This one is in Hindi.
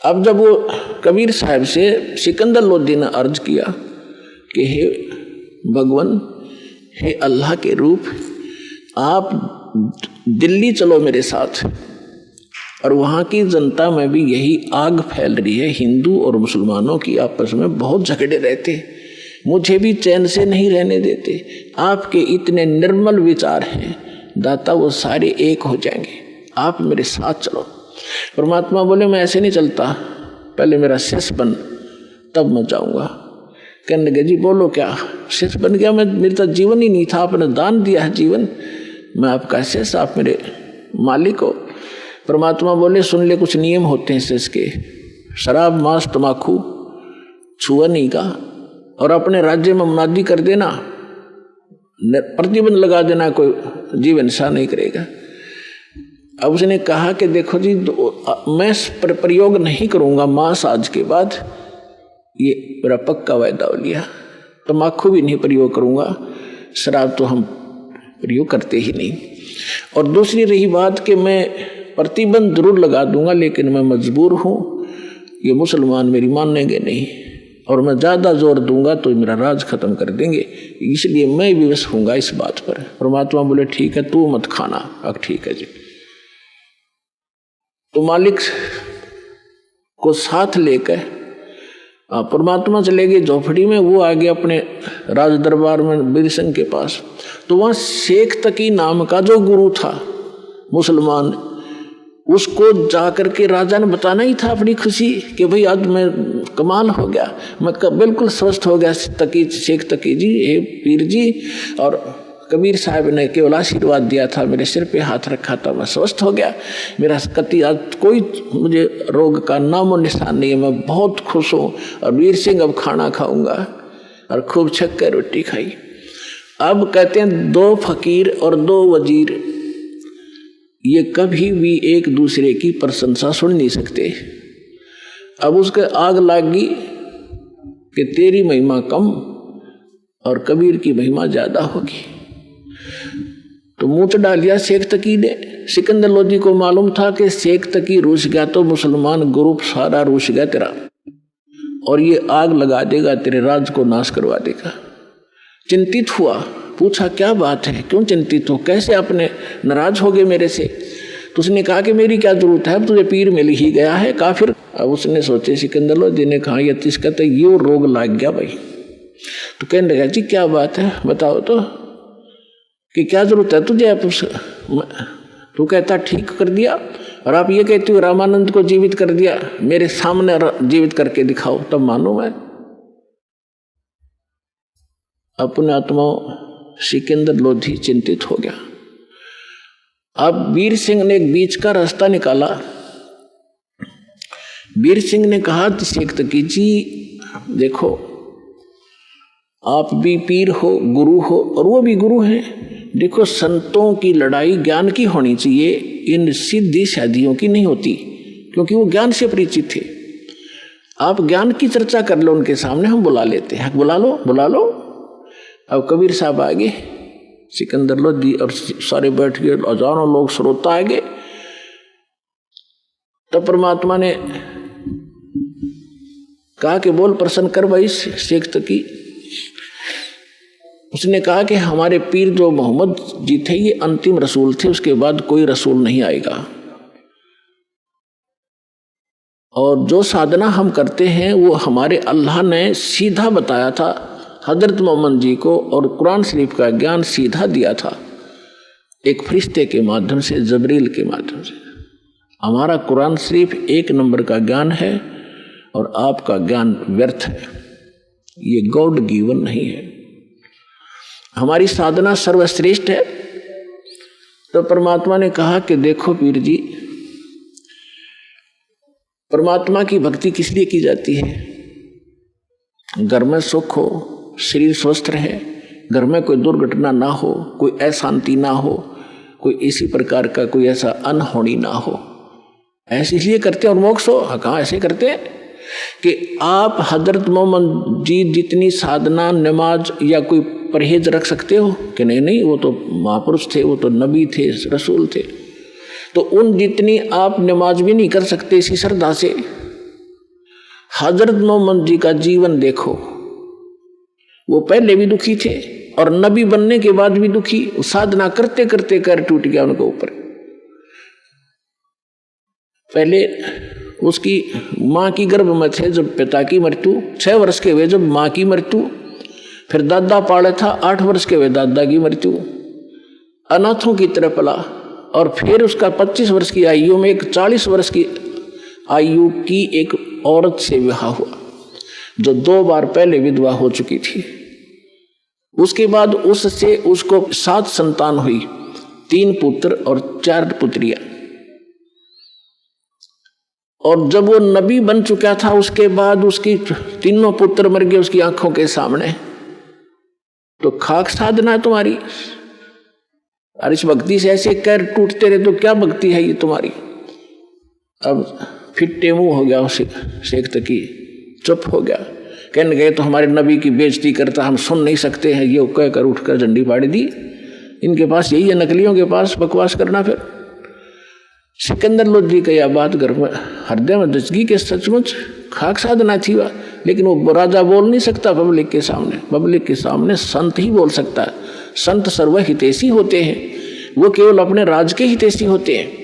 अब जब वो कबीर साहब से सिकंदर लोधी ने अर्ज किया कि हे भगवान, हे अल्लाह के रूप, आप दिल्ली चलो मेरे साथ, और वहाँ की जनता में भी यही आग फैल रही है, हिंदू और मुसलमानों की आपस में बहुत झगड़े रहते, मुझे भी चैन से नहीं रहने देते, आपके इतने निर्मल विचार हैं दाता, वो सारे एक हो जाएंगे, आप मेरे साथ चलो। परमात्मा बोले मैं ऐसे नहीं चलता, पहले मेरा शिष्य बन तब मैं जाऊंगा। कहने लगे जी बोलो क्या? शिष्य बन गया मैं? मेरा तो जीवन ही नहीं था, आपने दान दिया है जीवन, मैं आपका शिष्य, आप मेरे मालिक हो। परमात्मा बोले सुन ले, कुछ नियम होते हैं शिष्य के, शराब मांस तम्बाकू छुआ नहीं का, और अपने राज्य में मुनादी कर देना, प्रतिबंध लगा देना, कोई जीवन सा नहीं करेगा। अब उसने कहा कि देखो जी मैं प्रयोग नहीं करूंगा मांस आज के बाद, ये मेरा पक्का वायदा हो लिया। तम्बाकू भी नहीं प्रयोग करूंगा, शराब तो हम प्रयोग करते ही नहीं। और दूसरी रही बात कि मैं प्रतिबंध जरूर लगा दूंगा, लेकिन मैं मजबूर हूँ, ये मुसलमान मेरी मानेंगे नहीं, और मैं ज़्यादा जोर दूंगा तो मेरा राज खत्म कर देंगे, इसलिए मैं विवश हूँगा इस बात पर। परमात्मा बोले ठीक है, तू मत खाना। अब ठीक है जी। तो मालिक को साथ लेकर परमात्मा चले गए झोपड़ी में, वो आ गए अपने राज दरबार में वीर सिंह के पास। तो वहाँ शेख तकी नाम का जो गुरु था मुसलमान, उसको जाकर के राजा ने बताना ही था अपनी खुशी कि भाई आज मैं कमाल हो गया, मैं बिल्कुल स्वस्थ हो गया तकी, शेख तकी जी, हे पीर जी। और कबीर साहब ने केवल आशीर्वाद दिया था, मेरे सिर पे हाथ रखा था, मैं स्वस्थ हो गया, मेरा कति आज कोई मुझे रोग का नामो निशान नहीं है, मैं बहुत खुश हूँ। और वीर सिंह अब खाना खाऊंगा, और खूब छक कर रोटी खाई। अब कहते हैं दो फकीर और दो वजीर ये कभी भी एक दूसरे की प्रशंसा सुन नहीं सकते। अब उसके आग लगी कि तेरी महिमा कम और कबीर की महिमा ज्यादा होगी। तो मुंह तो डाल दिया शेख तकी ने। सिकंदर लोधी को मालूम था कि शेख तकी रूस गया तो मुसलमान ग्रुप सारा रूस गया तेरा, और ये आग लगा देगा, तेरे राज को नाश करवा देगा। चिंतित हुआ, पूछा क्या बात है, क्यों चिंतित हो, कैसे आपने नाराज हो गए मेरे से? तो उसने कहा कि मेरी क्या जरूरत है, अब तुझे पीर मिल ही गया है काफिर। अब उसने सोचे सिकंदर लोधी ने कहा ये इसका तो यो रोग लग गया भाई। तो कहने लगा जी क्या बात है बताओ तो, कि क्या जरूरत है तुझे? तू कहता ठीक कर दिया, और आप ये कहते हो रामानंद को जीवित कर दिया, मेरे सामने जीवित करके दिखाओ तब मानो मैं। अपने आत्मा सिकंदर लोधी चिंतित हो गया। अब वीर सिंह ने एक बीच का रास्ता निकाला। वीर सिंह ने कहा शेख तकी जी देखो, आप भी पीर हो, गुरु हो, और वो भी गुरु हैं। देखो संतों की लड़ाई ज्ञान की होनी चाहिए, इन सिद्धि शादियों की नहीं होती, क्योंकि वो ज्ञान से परिचित थे। आप ज्ञान की चर्चा कर लो उनके सामने, हम बुला लेते हैं, बुला लो बुला लो। अब कबीर साहब आ गए, सिकंदर लोधी और सारे बैठ गए, हजारों लोग श्रोता आ गए। तब परमात्मा ने कहा कि बोल प्रसन्न कर भाई शेख तकी। उसने कहा कि हमारे पीर जो मोहम्मद जी थे ये अंतिम रसूल थे, उसके बाद कोई रसूल नहीं आएगा, और जो साधना हम करते हैं वो हमारे अल्लाह ने सीधा बताया था हजरत मोहम्मद जी को, और कुरान शरीफ का ज्ञान सीधा दिया था एक फरिश्ते के माध्यम से, जबरील के माध्यम से। हमारा कुरान शरीफ 1 नंबर का ज्ञान है, और आपका ज्ञान व्यर्थ है, ये गॉड गिवन नहीं है। हमारी साधना सर्वश्रेष्ठ है। तो परमात्मा ने कहा कि देखो पीर जी, परमात्मा की भक्ति किस लिए की जाती है? घर में सुख हो, शरीर स्वस्थ रहे, घर में कोई दुर्घटना ना हो, कोई अशांति ना हो, कोई इसी प्रकार का कोई ऐसा अनहोनी ना हो, ऐसे इसलिए करते हैं। और मोक्ष हो, कहाँ ऐसे करते हैं कि आप हजरत मोहम्मद जी जितनी साधना, नमाज या कोई परहेज रख सकते हो कि नहीं, वो तो महापुरुष थे, वो तो नबी थे, रसूल थे, तो उन जितनी आप नमाज भी नहीं कर सकते इसी श्रद्धा से, हजरत मोहम्मद जी का जीवन देखो, वो पहले भी दुखी थे और नबी बनने के बाद भी दुखी। साधना करते करते कर टूट गया उनके ऊपर। पहले उसकी माँ की गर्भ में थे जब पिता की मृत्यु, 6 वर्ष के हुए जब माँ की मृत्यु, फिर दादा पाले था, 8 वर्ष के हुए दादा की मृत्यु, अनाथों की तरह पला। और फिर उसका 25 वर्ष की आयु में एक 40 वर्ष की आयु की एक औरत से विवाह हुआ जो 2 बार पहले विधवा हो चुकी थी। उसके बाद उससे उसको 7 संतान हुई, 3 पुत्र और 4 पुत्रियां। और जब वो नबी बन चुका था उसके बाद उसकी 3 पुत्र मर गए उसकी आंखों के सामने। तो खाक साधना तुम्हारी, और इस भक्ति से ऐसे कर टूटते रहे तो क्या भक्ति है ये तुम्हारी। अब फिट्टे मुंह हो गया उसे शेख तकी, चुप हो गया। कहने गए तो हमारे नबी की बेइज्जती करता, हम सुन नहीं सकते हैं, ये कहकर उठकर झंडी फाड़ दी। इनके पास यही है, नकलियों के पास बकवास करना। फिर सिकंदर लोधी का यह बात घर में हृदय में दचगी के सचमुच खाक साधना थी वह। लेकिन वो राजा बोल नहीं सकता पब्लिक के सामने, पब्लिक के सामने संत ही बोल सकता है। संत सर्वहितैषी होते हैं, वो केवल अपने राज के हितैषी होते हैं।